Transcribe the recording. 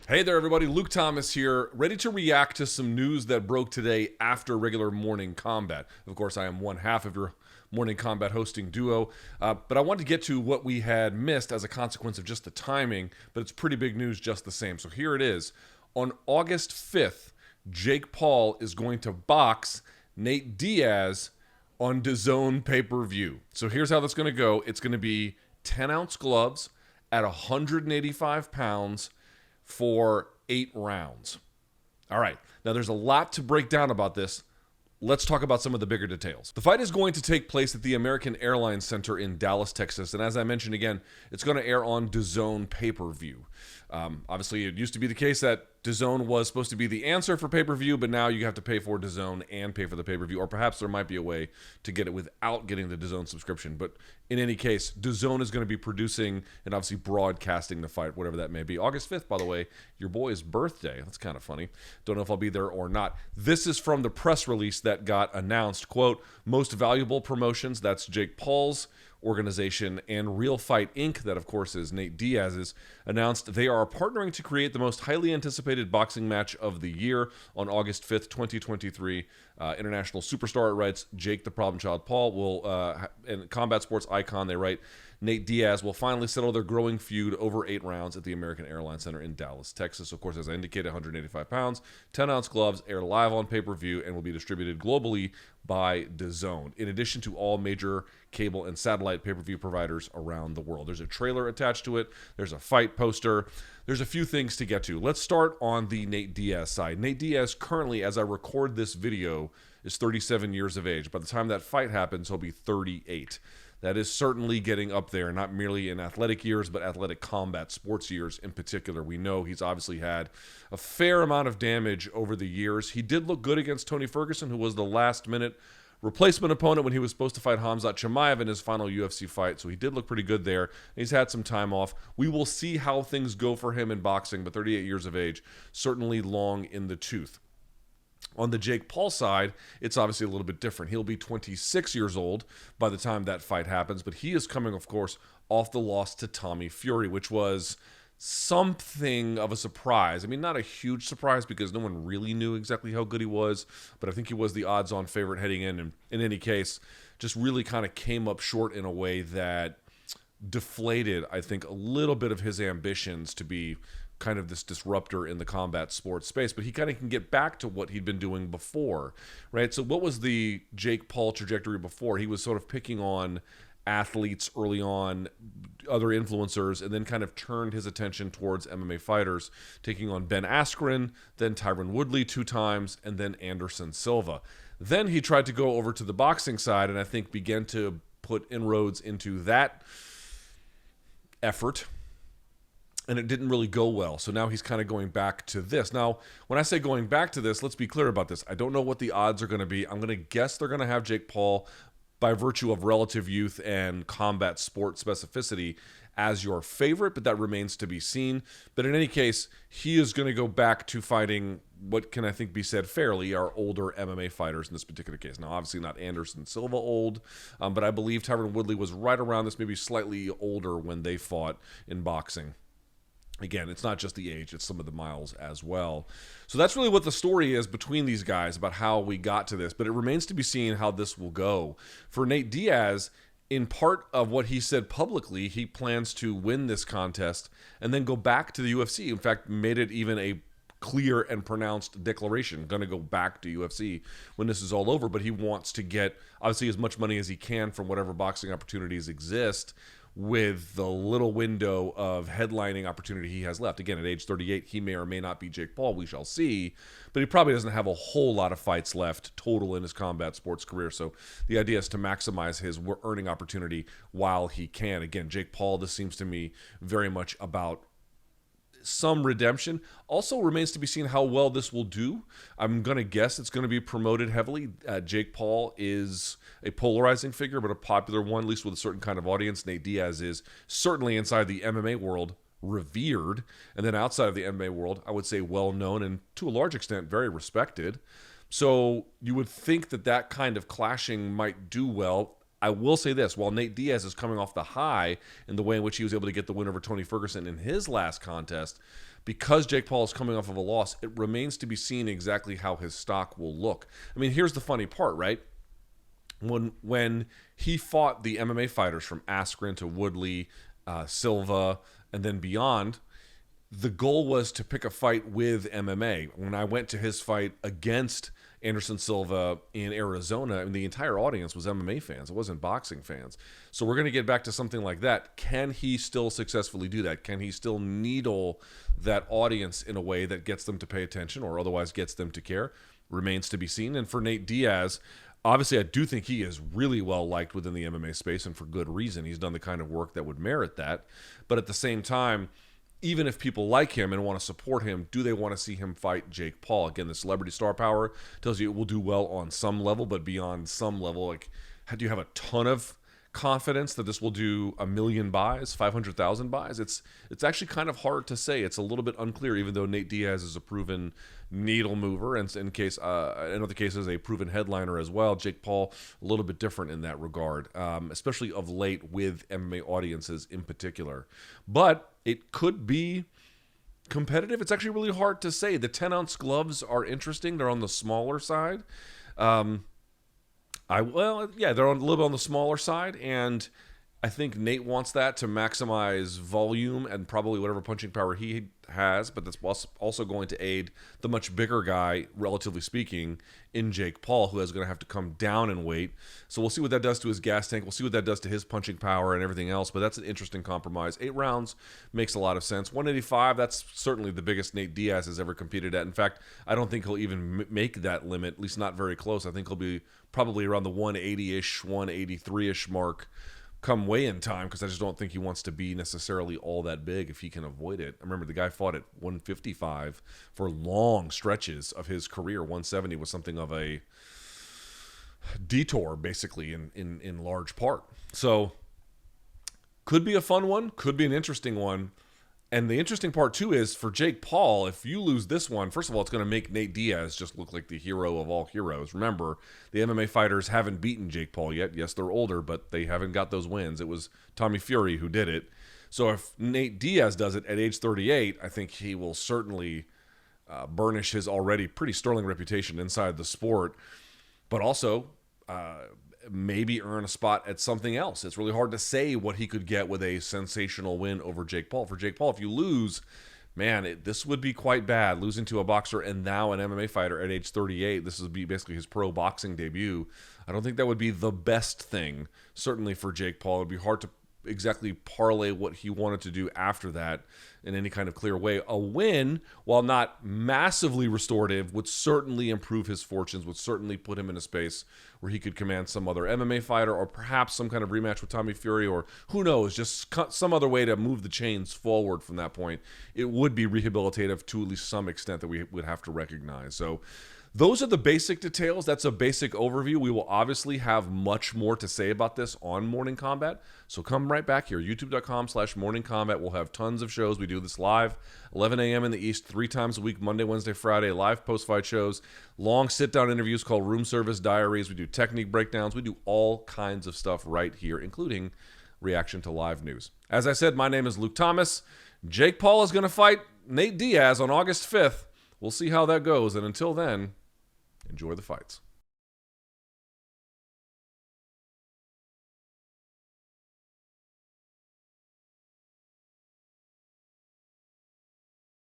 Hey there, everybody. Luke Thomas here, ready to react to some news that broke today after regular morning combat. Of course, I am one half of your morning combat hosting duo, but I wanted to get to what we had missed as a consequence of just the timing, but it's pretty big news just the same. So here it is. On August 5th, Jake Paul is going to box Nate Diaz on DAZN pay-per-view. So here's how that's going to go. It's going to be 10-ounce gloves at 185 pounds for 8 rounds. All right, now there's a lot to break down about this. Let's talk about some of the bigger details. The fight is going to take place at the American Airlines Center in Dallas, Texas. And as I mentioned again, it's going to air on DAZN pay-per-view. Obviously, it used to be the case that DAZN was supposed to be the answer for pay-per-view, but now you have to pay for DAZN and pay for the pay-per-view, or perhaps there might be a way to get it without getting the DAZN subscription. But in any case, DAZN is going to be producing and obviously broadcasting the fight, whatever that may be. August 5th, by the way, your boy's birthday. That's kind of funny. Don't know if I'll be there or not. This is from the press release that got announced. Quote, most valuable promotions, that's Jake Paul's organization, and Real Fight Inc., that of course is Nate Diaz's, announced they are partnering to create the most highly anticipated boxing match of the year on August 5th, 2023. International superstar, it writes, Jake the Problem Child Paul will, and combat sports icon, they write, Nate Diaz will finally settle their growing feud over 8 rounds at the American Airlines Center in Dallas, Texas. Of course, as I indicated, 185 pounds, 10-ounce gloves, air live on pay-per-view, and will be distributed globally by DAZN, in addition to all major cable and satellite pay-per-view providers around the world. There's a trailer attached to it. There's a fight poster. There's a few things to get to. Let's start on the Nate Diaz side. Nate Diaz currently, as I record this video, is 37 years of age. By the time that fight happens, he'll be 38. That is certainly getting up there, not merely in athletic years, but athletic combat sports years in particular. We know he's obviously had a fair amount of damage over the years. He did look good against Tony Ferguson, who was the last-minute replacement opponent when he was supposed to fight Khamzat Chimaev in his final UFC fight, so he did look pretty good there. He's had some time off. We will see how things go for him in boxing, but 38 years of age, certainly long in the tooth. On the Jake Paul side, it's obviously a little bit different. He'll be 26 years old by the time that fight happens, but he is coming, of course, off the loss to Tommy Fury, which was something of a surprise. I mean, not a huge surprise because no one really knew exactly how good he was, but I think he was the odds-on favorite heading in, and in any case, just really kind of came up short in a way that deflated, I think, a little bit of his ambitions to be kind of this disruptor in the combat sports space, but he kind of can get back to what he'd been doing before, right? So what was the Jake Paul trajectory before? He was sort of picking on athletes early on, other influencers, and then kind of turned his attention towards MMA fighters, taking on Ben Askren, then Tyron Woodley 2 times, and then Anderson Silva. Then he tried to go over to the boxing side, and I think began to put inroads into that effort, and it didn't really go well. So now he's kind of going back to this. Now, when I say going back to this, let's be clear about this. I don't know what the odds are going to be. I'm going to guess they're going to have Jake Paul, by virtue of relative youth and combat sport specificity, as your favorite, but that remains to be seen. But in any case, he is going to go back to fighting what can I think be said fairly are older MMA fighters in this particular case. Now, obviously not Anderson Silva old, but I believe Tyron Woodley was right around this, maybe slightly older when they fought in boxing. Again, it's not just the age, it's some of the miles as well. So that's really what the story is between these guys about how we got to this, but it remains to be seen how this will go. For Nate Diaz, in part of what he said publicly, he plans to win this contest and then go back to the UFC. In fact, made it even a clear and pronounced declaration, going to go back to UFC when this is all over, but he wants to get, obviously, as much money as he can from whatever boxing opportunities exist, with the little window of headlining opportunity he has left. Again, at age 38, he may or may not be Jake Paul. We shall see. But he probably doesn't have a whole lot of fights left total in his combat sports career. So the idea is to maximize his earning opportunity while he can. Again, Jake Paul, this seems to me very much about some redemption. Also remains to be seen how well this will do. I'm going to guess it's going to be promoted heavily. Jake Paul is a polarizing figure, but a popular one, at least with a certain kind of audience. Nate Diaz is certainly inside the MMA world revered, and then outside of the MMA world, I would say well-known and to a large extent very respected. So you would think that that kind of clashing might do well. I will say this, while Nate Diaz is coming off the high in the way in which he was able to get the win over Tony Ferguson in his last contest, because Jake Paul is coming off of a loss, it remains to be seen exactly how his stock will look. I mean, here's the funny part, right? When he fought the MMA fighters from Askren to Woodley, Silva, and then beyond, the goal was to pick a fight with MMA. When I went to his fight against Anderson Silva in Arizona, and the entire audience was MMA fans. It wasn't boxing fans. So we're going to get back to something like that. Can he still successfully do that? Can he still needle that audience in a way that gets them to pay attention or otherwise gets them to care? Remains to be seen. And for Nate Diaz, obviously I do think he is really well liked within the MMA space, and for good reason. He's done the kind of work that would merit that. But at the same time, even if people like him and want to support him, do they want to see him fight Jake Paul? Again, the celebrity star power tells you it will do well on some level, but beyond some level, like, do you have a ton of confidence that this will do 1 million buys, 500,000 buys? It's actually kind of hard to say. It's a little bit unclear, even though Nate Diaz is a proven needle mover, and in other cases, a proven headliner as well. Jake Paul, a little bit different in that regard, especially of late with MMA audiences in particular. But it could be competitive. It's actually really hard to say. The 10-ounce gloves are interesting. They're on the smaller side. They're a little bit on the smaller side, and I think Nate wants that to maximize volume and probably whatever punching power he has, but that's also going to aid the much bigger guy, relatively speaking, in Jake Paul, who is going to have to come down in weight. So we'll see what that does to his gas tank. We'll see what that does to his punching power and everything else, but that's an interesting compromise. 8 rounds makes a lot of sense. 185, that's certainly the biggest Nate Diaz has ever competed at. In fact, I don't think he'll even make that limit, at least not very close. I think he'll be probably around the 180-ish, 183-ish mark come weigh-in time, because I just don't think he wants to be necessarily all that big if he can avoid it. I remember the guy fought at 155 for long stretches of his career. 170 was something of a detour, basically, in large part. So could be a fun one, could be an interesting one. And the interesting part, too, is for Jake Paul, if you lose this one, first of all, it's going to make Nate Diaz just look like the hero of all heroes. Remember, the MMA fighters haven't beaten Jake Paul yet. Yes, they're older, but they haven't got those wins. It was Tommy Fury who did it. So if Nate Diaz does it at age 38, I think he will certainly burnish his already pretty sterling reputation inside the sport, but also maybe earn a spot at something else. It's really hard to say what he could get with a sensational win over Jake Paul. For Jake Paul, if you lose, man, this would be quite bad. Losing to a boxer and now an MMA fighter at age 38, this would be basically his pro boxing debut. I don't think that would be the best thing, certainly for Jake Paul. It would be hard to exactly parlay what he wanted to do after that in any kind of clear way. A win, while not massively restorative, would certainly improve his fortunes, would certainly put him in a space where he could command some other MMA fighter, or perhaps some kind of rematch with Tommy Fury, or who knows, just some other way to move the chains forward from that point. It would be rehabilitative to at least some extent that we would have to recognize. So those are the basic details. That's a basic overview. We will obviously have much more to say about this on Morning Kombat. So come right back here, youtube.com/Morning Kombat. We'll have tons of shows. We do this live, 11 a.m. in the East, 3 times a week, Monday, Wednesday, Friday, live post-fight shows, long sit-down interviews called Room Service Diaries. We do technique breakdowns. We do all kinds of stuff right here, including reaction to live news. As I said, my name is Luke Thomas. Jake Paul is going to fight Nate Diaz on August 5th. We'll see how that goes, and until then, enjoy the fights.